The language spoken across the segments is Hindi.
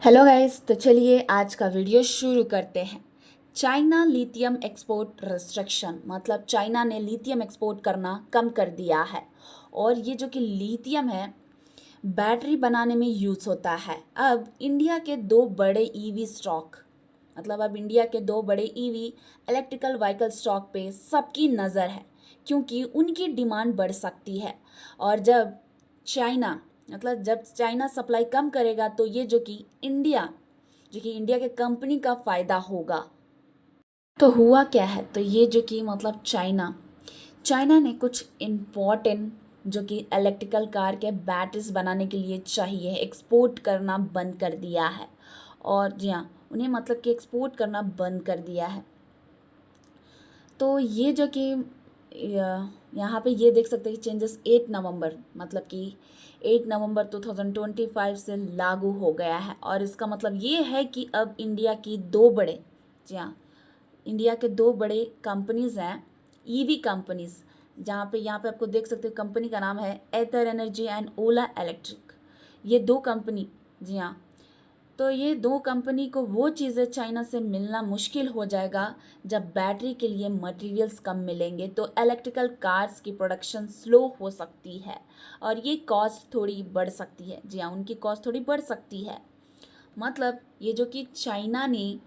हेलो गाइस, तो चलिए आज का वीडियो शुरू करते हैं। चाइना लिथियम एक्सपोर्ट रिस्ट्रिक्शन, मतलब चाइना ने लिथियम एक्सपोर्ट करना कम कर दिया है। और ये जो कि लिथियम है बैटरी बनाने में यूज़ होता है। अब इंडिया के दो बड़े ईवी स्टॉक, मतलब अब इंडिया के दो बड़े ईवी इलेक्ट्रिकल व्हीकल स्टॉक पे सबकी नज़र है, क्योंकि उनकी डिमांड बढ़ सकती है। और जब चाइना सप्लाई कम करेगा तो ये जो कि इंडिया के कंपनी का फ़ायदा होगा। तो हुआ क्या है, तो ये जो कि मतलब चाइना ने कुछ इम्पोर्टेंट जो कि इलेक्ट्रिकल कार के बैटरीज बनाने के लिए चाहिए एक्सपोर्ट करना बंद कर दिया है। और जी हाँ, उन्हें मतलब कि एक्सपोर्ट करना बंद कर दिया है। तो ये जो कि यहाँ पे ये देख सकते हैं कि चेंजेस 8 नवंबर, मतलब कि 8 नवंबर 2025 से लागू हो गया है। और इसका मतलब ये है कि अब जी हाँ, इंडिया के दो बड़े कंपनीज़ हैं, ईवी कंपनीज़, जहाँ पे यहाँ पे आपको देख सकते हो कंपनी का नाम है एथर एनर्जी एंड ओला इलेक्ट्रिक। ये दो कंपनी, जी हाँ, तो ये दो कंपनी को वो चीज़ें चाइना से मिलना मुश्किल हो जाएगा जब बैटरी के लिए मटेरियल्स कम मिलेंगे, तो इलेक्ट्रिकल कार्स की प्रोडक्शन स्लो हो सकती है और ये कॉस्ट थोड़ी बढ़ सकती है। जी हाँ, उनकी कॉस्ट थोड़ी बढ़ सकती है। मतलब ये जो कि चाइना ने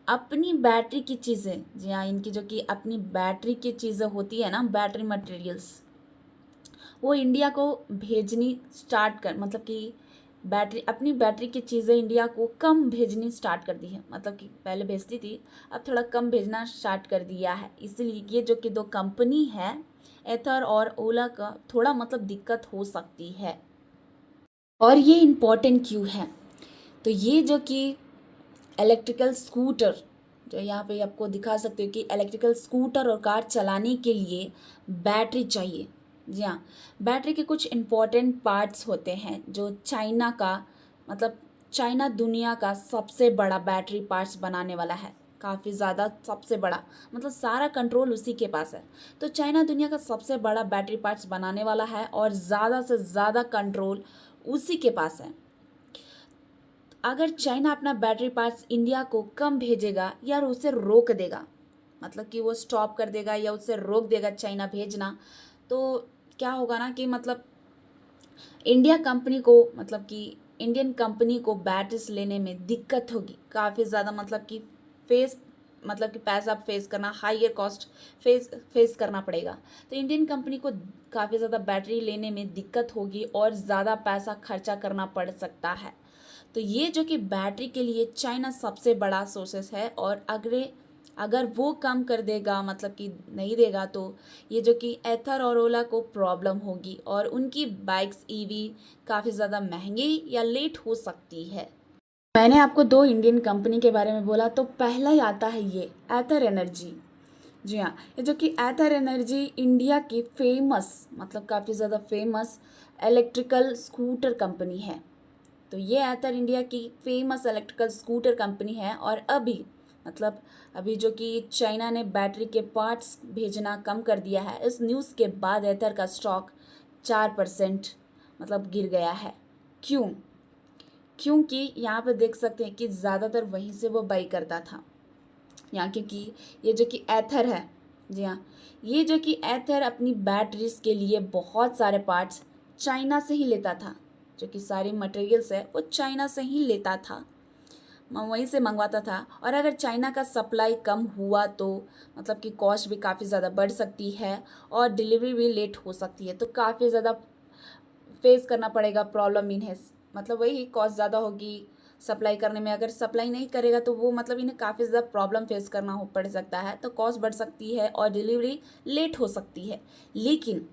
अपनी बैटरी की चीज़ें, जी हाँ, इनकी जो कि अपनी बैटरी की चीज़ें होती है ना, बैटरी मटेरियल्स, वो इंडिया को भेजनी स्टार्ट कर, मतलब कि अपनी बैटरी की चीज़ें इंडिया को कम भेजनी स्टार्ट कर दी है। मतलब कि पहले भेजती थी, अब थोड़ा कम भेजना स्टार्ट कर दिया है। इसलिए ये जो कि दो कंपनी है एथर और ओला का थोड़ा मतलब दिक्कत हो सकती है। और ये इम्पोर्टेंट क्यों है, तो ये जो कि इलेक्ट्रिकल स्कूटर, जो यहाँ पे आपको दिखा सकते हो कि इलेक्ट्रिकल स्कूटर और कार चलाने के लिए बैटरी चाहिए। जी हाँ, बैटरी के कुछ इम्पोर्टेंट पार्ट्स होते हैं जो चाइना दुनिया का सबसे बड़ा बैटरी पार्ट्स बनाने वाला है। काफ़ी ज़्यादा सबसे बड़ा, मतलब सारा कंट्रोल उसी के पास है। तो चाइना दुनिया का सबसे बड़ा बैटरी पार्ट्स बनाने वाला है और ज़्यादा से ज़्यादा कंट्रोल उसी के पास है। अगर चाइना अपना बैटरी पार्ट्स इंडिया को कम भेजेगा या उसे रोक देगा, मतलब कि वो स्टॉप कर देगा या उससे रोक देगा चाइना भेजना, तो क्या होगा ना कि मतलब इंडियन कंपनी को बैटरीज लेने में दिक्कत होगी काफ़ी ज़्यादा। मतलब कि पैसा फेस करना, हाइयर कॉस्ट फेस करना पड़ेगा। तो इंडियन कंपनी को काफ़ी ज़्यादा बैटरी लेने में दिक्कत होगी और ज़्यादा पैसा खर्चा करना पड़ सकता है। तो ये जो कि बैटरी के लिए चाइना सबसे बड़ा सोर्सेस है, और अगर वो कम कर देगा, मतलब कि नहीं देगा, तो ये जो कि एथर और ओला को प्रॉब्लम होगी और उनकी बाइक्स ईवी काफ़ी ज़्यादा महंगी या लेट हो सकती है। मैंने आपको दो इंडियन कंपनी के बारे में बोला, तो पहला ही आता है ये एथर एनर्जी। जी हाँ, ये जो कि एथर एनर्जी इंडिया की फेमस, मतलब काफ़ी ज़्यादा फेमस इलेक्ट्रिकल स्कूटर कंपनी है। तो ये एथर इंडिया की फेमस इलेक्ट्रिकल स्कूटर कंपनी है। और अभी जो कि चाइना ने बैटरी के पार्ट्स भेजना कम कर दिया है, इस न्यूज़ के बाद एथर का स्टॉक 4% मतलब गिर गया है। क्यों? क्योंकि यहाँ पर देख सकते हैं कि ज़्यादातर वहीं से वो बाई करता था यहाँ, क्योंकि ये जो कि एथर है, जी हाँ, ये जो कि एथर अपनी बैटरीज के लिए बहुत सारे पार्ट्स चाइना से ही लेता था। जो कि सारी मटेरियल्स है वो चाइना से ही लेता था, वहीं से मंगवाता था। और अगर चाइना का सप्लाई कम हुआ तो मतलब कि कॉस्ट भी काफ़ी ज़्यादा बढ़ सकती है और डिलीवरी भी लेट हो सकती है। तो काफ़ी ज़्यादा फेस करना पड़ेगा प्रॉब्लम इन्हें, मतलब वही कॉस्ट ज़्यादा होगी सप्लाई करने में। अगर सप्लाई नहीं करेगा तो वो मतलब इन्हें काफ़ी ज़्यादा प्रॉब्लम फेस करना हो पड़ सकता है, तो कॉस्ट बढ़ सकती है और डिलीवरी लेट हो सकती है। लेकिन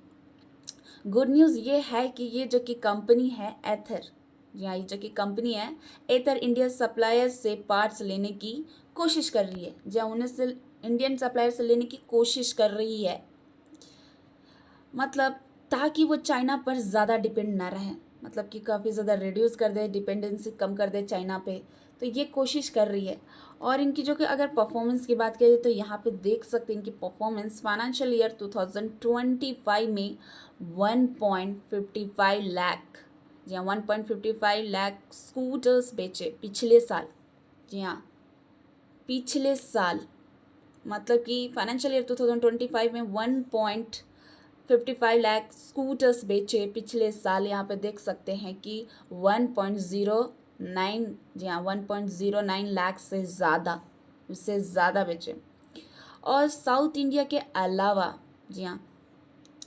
गुड न्यूज़ ये है कि ये जो कि कंपनी है एथर, यहाँ ये जो कि कंपनी है एथर, इंडिया सप्लायर से पार्ट्स लेने की कोशिश कर रही है, जहाँ उन्हें से इंडियन सप्लायर से लेने की कोशिश कर रही है, मतलब ताकि वो चाइना पर ज़्यादा डिपेंड ना रहे, मतलब कि काफ़ी ज़्यादा रिड्यूस कर दे, डिपेंडेंसी कम कर दे चाइना पे। तो ये कोशिश कर रही है। और इनकी जो कि अगर परफॉर्मेंस की बात करें तो यहाँ पे देख सकते हैं इनकी परफॉर्मेंस फाइनेंशियल ईयर 2025 में 1.55 लाख, जी हाँ 1.55 लाख स्कूटर्स बेचे पिछले साल। जी हाँ पिछले साल, मतलब कि फाइनेंशियल ईयर 2025 में 1.55 लाख स्कूटर्स बेचे पिछले साल। यहाँ पे देख सकते हैं कि 1.09, जी हाँ 1.09 लाख से ज़्यादा, उससे ज़्यादा बेचे। और साउथ इंडिया के अलावा, जी हाँ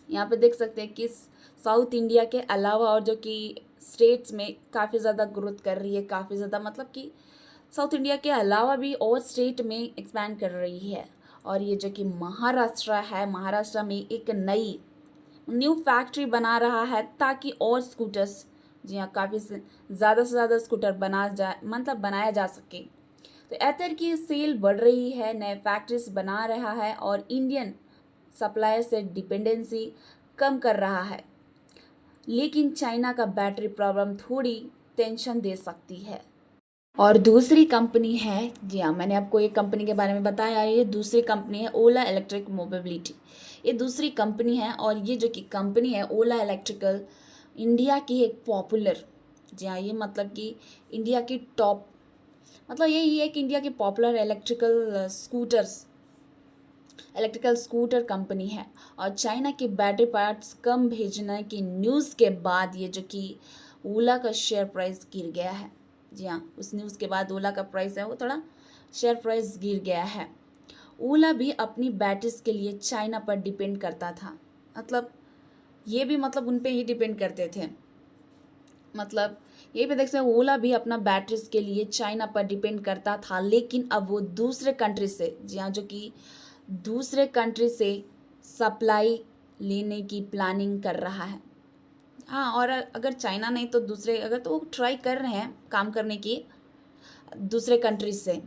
यहाँ पे देख सकते हैं कि साउथ इंडिया के अलावा और जो कि स्टेट्स में काफ़ी ज़्यादा ग्रोथ कर रही है, काफ़ी ज़्यादा मतलब कि साउथ इंडिया के अलावा भी और स्टेट में एक्सपैंड कर रही है। और ये जो कि महाराष्ट्र है, महाराष्ट्र में एक न्यू फैक्ट्री बना रहा है ताकि और स्कूटर्स, जी हाँ काफ़ी से ज़्यादा स्कूटर बनाया जा सके। तो एथर की सेल बढ़ रही है, नए फैक्ट्रीज बना रहा है और इंडियन सप्लायर से डिपेंडेंसी कम कर रहा है। लेकिन चाइना का बैटरी प्रॉब्लम थोड़ी टेंशन दे सकती है। और दूसरी कंपनी है, जी हाँ मैंने आपको एक कंपनी के बारे में बताया, ये दूसरी कंपनी है ओला इलेक्ट्रिक मोबिलिटी। ये दूसरी कंपनी है और ये जो कि कंपनी है ओला इलेक्ट्रिकल, इंडिया की एक पॉपुलर, जी हाँ ये मतलब कि इंडिया की टॉप, मतलब यही है कि इंडिया की पॉपुलर इलेक्ट्रिकल स्कूटर कंपनी है। और चाइना के बैटरी पार्ट्स कम भेजने की न्यूज़ के बाद ये जो कि ओला का शेयर प्राइस गिर गया है। जी हाँ उस न्यूज़ के बाद ओला का प्राइस है वो थोड़ा शेयर प्राइस गिर गया है। ओला भी अपनी बैटरीज के लिए चाइना पर डिपेंड करता था, मतलब ये भी मतलब उन पे ही डिपेंड करते थे। मतलब यही पे देख सकते हैं ओला भी अपना बैटरीज के लिए चाइना पर डिपेंड करता था, लेकिन अब वो दूसरे कंट्री से, जी हाँ जो कि दूसरे कंट्री से सप्लाई लेने की प्लानिंग कर रहा है। हाँ और अगर चाइना नहीं तो दूसरे, अगर तो वो ट्राई कर रहे हैं काम करने की दूसरे कंट्री से,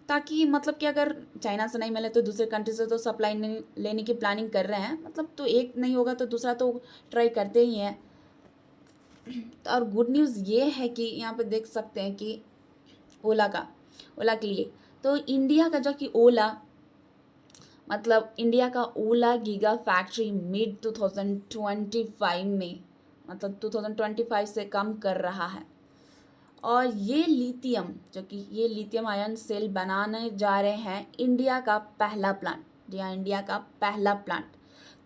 ताकि मतलब कि अगर चाइना से नहीं मिले तो दूसरे कंट्री से तो सप्लाई लेने की प्लानिंग कर रहे हैं। मतलब तो एक नहीं होगा तो दूसरा तो ट्राई करते ही हैं। और गुड न्यूज़ ये है कि यहाँ पे देख सकते हैं कि ओला के लिए तो इंडिया का जो कि ओला, मतलब इंडिया का ओला गीगा फैक्ट्री मिड 2025 में, मतलब 2025 से काम कर रहा है। और ये लिथियम आयन सेल बनाने जा रहे हैं इंडिया का पहला प्लांट, जी हाँ इंडिया का पहला प्लांट।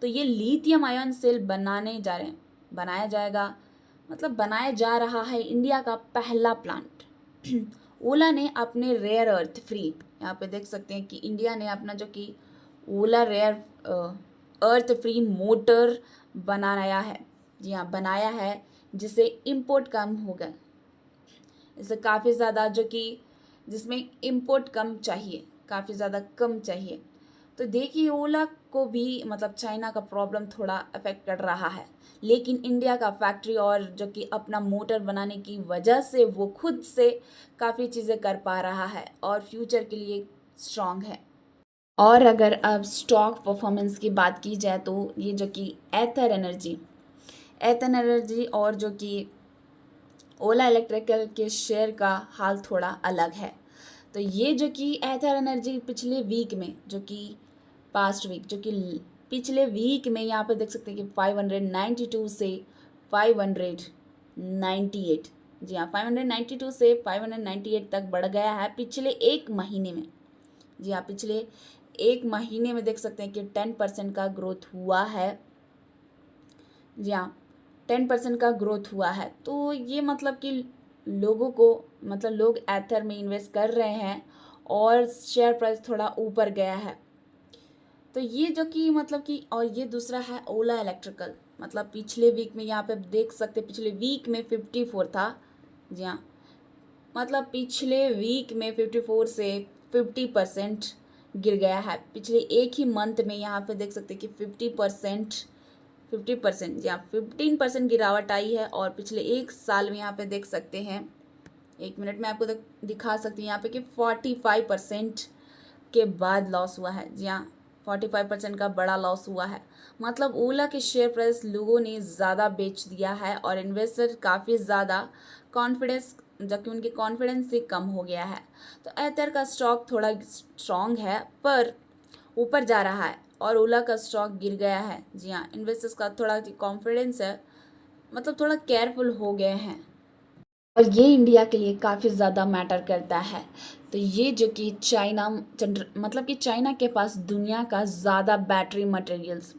तो ये लिथियम आयन सेल बनाया जा रहा है इंडिया का पहला प्लांट। ओला ने अपने रेयर अर्थ फ्री, यहाँ पे देख सकते हैं कि इंडिया ने अपना जो कि ओला रेयर अर्थ फ्री मोटर बनाया है, जी हाँ बनाया है, जिससे इम्पोर्ट कम होगा। इससे काफ़ी ज़्यादा जो कि जिसमें इम्पोर्ट काफ़ी ज़्यादा कम चाहिए। तो देखिए ओला को भी मतलब चाइना का प्रॉब्लम थोड़ा अफेक्ट कर रहा है, लेकिन इंडिया का फैक्ट्री और जो कि अपना मोटर बनाने की वजह से वो खुद से काफ़ी चीज़ें कर पा रहा है और फ्यूचर के लिए स्ट्रांग है। और अगर अब स्टॉक परफॉर्मेंस की बात की जाए तो ये जो कि एथर एनर्जी और जो कि ओला इलेक्ट्रिकल के शेयर का हाल थोड़ा अलग है। तो ये जो कि एथर एनर्जी पिछले वीक में जो कि पिछले वीक में यहाँ पे देख सकते हैं कि 592 से 598, जी हाँ 592 से 598 तक बढ़ गया है पिछले एक महीने में। जी हाँ पिछले एक महीने में देख सकते हैं कि 10% का ग्रोथ हुआ है। जी हाँ 10% का ग्रोथ हुआ है। तो ये मतलब कि लोग एथर में इन्वेस्ट कर रहे हैं और शेयर प्राइस थोड़ा ऊपर गया है। तो ये जो कि मतलब कि, और ये दूसरा है ओला इलेक्ट्रिकल, मतलब पिछले वीक में यहाँ पे देख सकते पिछले वीक में 54 था। जी हाँ मतलब पिछले वीक में 54 से 50% गिर गया है। पिछले एक ही मंथ में यहाँ पे देख सकते कि 50%, जी हाँ 15% गिरावट आई है। और पिछले एक साल में यहाँ पे देख सकते हैं, एक मिनट में आपको दिखा सकती हूँ यहाँ पे कि 45% के बाद लॉस हुआ है। जी हाँ 45% का बड़ा लॉस हुआ है। मतलब ओला के शेयर प्राइस लोगों ने ज़्यादा बेच दिया है और इन्वेस्टर काफ़ी ज़्यादा कॉन्फिडेंस, जबकि उनके कॉन्फिडेंस से कम हो गया है। तो एथर का स्टॉक थोड़ा स्ट्रॉन्ग है पर ऊपर जा रहा है और ओला का स्टॉक गिर गया है। जी हाँ इन्वेस्टर्स का थोड़ा कॉन्फिडेंस है मतलब थोड़ा केयरफुल हो गए हैं, और ये इंडिया के लिए काफ़ी ज़्यादा मैटर करता है। तो ये जो कि चाइना मतलब कि चाइना के पास दुनिया का ज़्यादा बैटरी मटेरियल्स,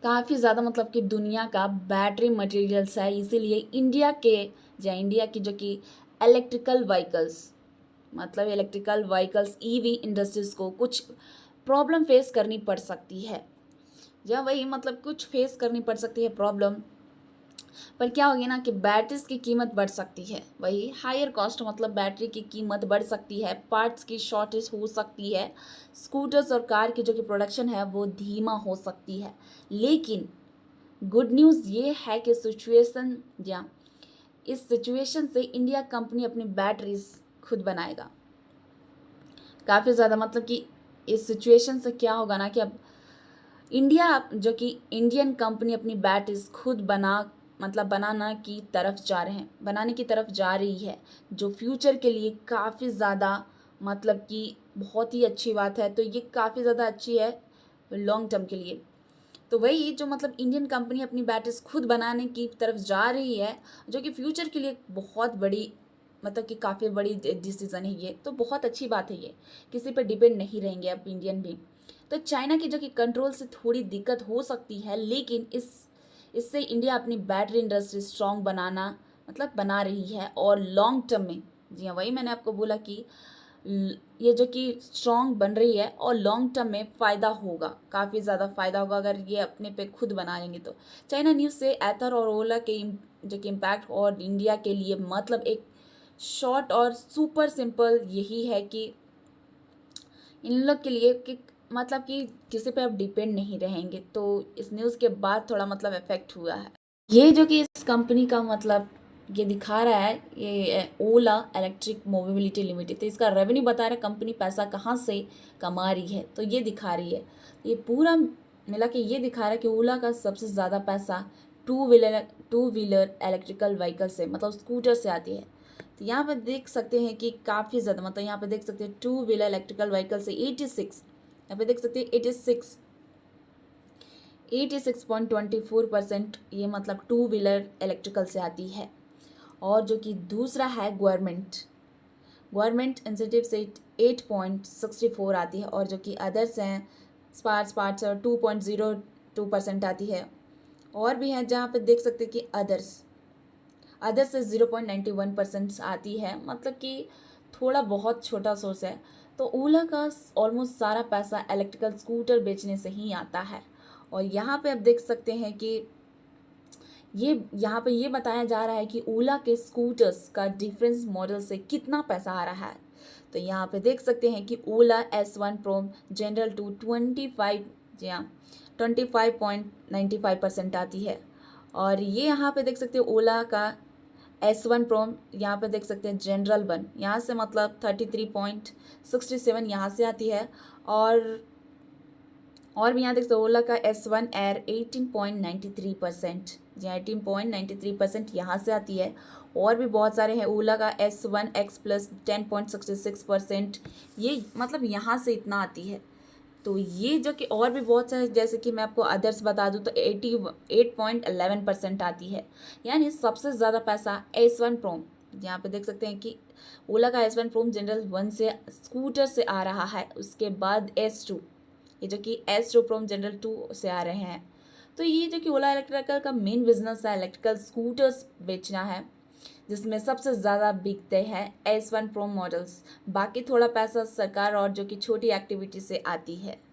काफ़ी ज़्यादा मतलब कि दुनिया का बैटरी मटेरियल्स है, इसीलिए इंडिया की जो कि इलेक्ट्रिकल व्हीकल्स, मतलब इलेक्ट्रिकल व्हीकल्स ईवी इंडस्ट्रीज़ को कुछ प्रॉब्लम फेस करनी पड़ सकती है, या वही मतलब कुछ फेस करनी पड़ सकती है प्रॉब्लम। पर क्या होगी ना कि बैटरीज की कीमत बढ़ सकती है, वही हायर कॉस्ट, मतलब बैटरी की कीमत बढ़ सकती है, पार्ट्स की शॉर्टेज हो सकती है, स्कूटर्स और कार की जो कि प्रोडक्शन है वो धीमा हो सकती है। लेकिन गुड न्यूज़ ये है कि इस सिचुएशन से इंडिया कंपनी अपनी बैटरीज खुद बनाएगा। काफ़ी ज़्यादा मतलब कि इस सिचुएशन से क्या होगा ना कि अब इंडियन कंपनी अपनी बैटरीज खुद बनाने की तरफ जा रही है, जो फ्यूचर के लिए काफ़ी ज़्यादा मतलब कि बहुत ही अच्छी बात है। तो ये काफ़ी ज़्यादा अच्छी है लॉन्ग टर्म के लिए। तो वही जो मतलब इंडियन कंपनी अपनी बैटरीज खुद बनाने की तरफ जा रही है, जो कि फ्यूचर के लिए बहुत बड़ी मतलब कि काफ़ी बड़ी डिसीज़न है ये, तो बहुत अच्छी बात है ये, किसी पर डिपेंड नहीं रहेंगे अब इंडियन भी। तो चाइना की जो कि कंट्रोल से थोड़ी दिक्कत हो सकती है, लेकिन इससे इंडिया अपनी बैटरी इंडस्ट्री स्ट्रॉन्ग बना रही है, और लॉन्ग टर्म में, जी हाँ वही मैंने आपको बोला कि ये जो कि स्ट्रॉन्ग बन रही है और लॉन्ग टर्म में फ़ायदा होगा, काफ़ी ज़्यादा फ़ायदा होगा अगर ये अपने पे खुद बना लेंगे तो। चाइना न्यूज़ से एथर और ओला के जो कि इम्पैक्ट और इंडिया के लिए मतलब एक शॉर्ट और सुपर सिंपल यही है कि इन लोग के लिए कि मतलब कि किसी पे अब डिपेंड नहीं रहेंगे। तो इस न्यूज़ के बाद थोड़ा मतलब इफेक्ट हुआ है। ये जो कि इस कंपनी का मतलब ये दिखा रहा है, ये ओला इलेक्ट्रिक मोबिलिटी लिमिटेड, तो इसका रेवेन्यू बता रहा है कंपनी पैसा कहाँ से कमा रही है, तो ये दिखा रही है। ये पूरा मिला के ये दिखा रहा है कि ओला का सबसे ज़्यादा पैसा टू व्हीलर इलेक्ट्रिकल व्हीकल से मतलब स्कूटर से आती है। तो यहाँ पे देख सकते हैं कि काफ़ी ज़्यादा मतलब यहाँ पे देख सकते हैं टू व्हीलर इलेक्ट्रिकल व्हीकल से 86, यहाँ पे देख सकते हैं 86.24% ये मतलब टू व्हीलर इलेक्ट्रिकल से आती है। और जो कि दूसरा है गवर्नमेंट इंसेंटिव से 8.64 आती है, और जो कि अदर्स हैं पार्ट्स और 2.02% आती है। और भी हैं जहाँ पे देख सकते हैं कि अदर्स से 0.91% आती है, मतलब कि थोड़ा बहुत छोटा सोर्स है। तो ओला का ऑलमोस्ट सारा पैसा इलेक्ट्रिकल स्कूटर बेचने से ही आता है। और यहाँ पे आप देख सकते हैं कि यहाँ पे ये बताया जा रहा है कि ओला के स्कूटर्स का डिफरेंस मॉडल से कितना पैसा आ रहा है। तो यहाँ पे देख सकते हैं कि ओला S1 Pro जनरल 25, जी हाँ 25.95% आती है। और ये यहाँ पे देख सकते हैं ओला का S1 Pro, यहाँ पे देख सकते हैं जनरल 1, यहाँ से मतलब 33.67 यहाँ से आती है। और भी यहाँ देख सकते हो ओला का S1 Air 18.93%, जी 18.93% यहाँ से आती है। और भी बहुत सारे हैं, ओला का S1 X Plus 10.66%, ये मतलब यहाँ से इतना आती है। तो ये जो कि और भी बहुत सारे, जैसे कि मैं आपको अदर्स बता दूँ तो 88.11% आती है। यानी सबसे ज़्यादा पैसा S1 Pro, यहाँ पे देख सकते हैं कि ओला का S1 Pro जनरल 1 से स्कूटर से आ रहा है। उसके बाद S2, ये जो कि S2 Pro जनरल 2 से आ रहे हैं। तो ये जो कि ओला इलेक्ट्रिकल का मेन बिजनेस है इलेक्ट्रिकल स्कूटर्स बेचना है, जिसमें सबसे ज़्यादा बिकते हैं S1 Pro मॉडल्स। बाकी थोड़ा पैसा सरकार और जो कि छोटी एक्टिविटी से आती है।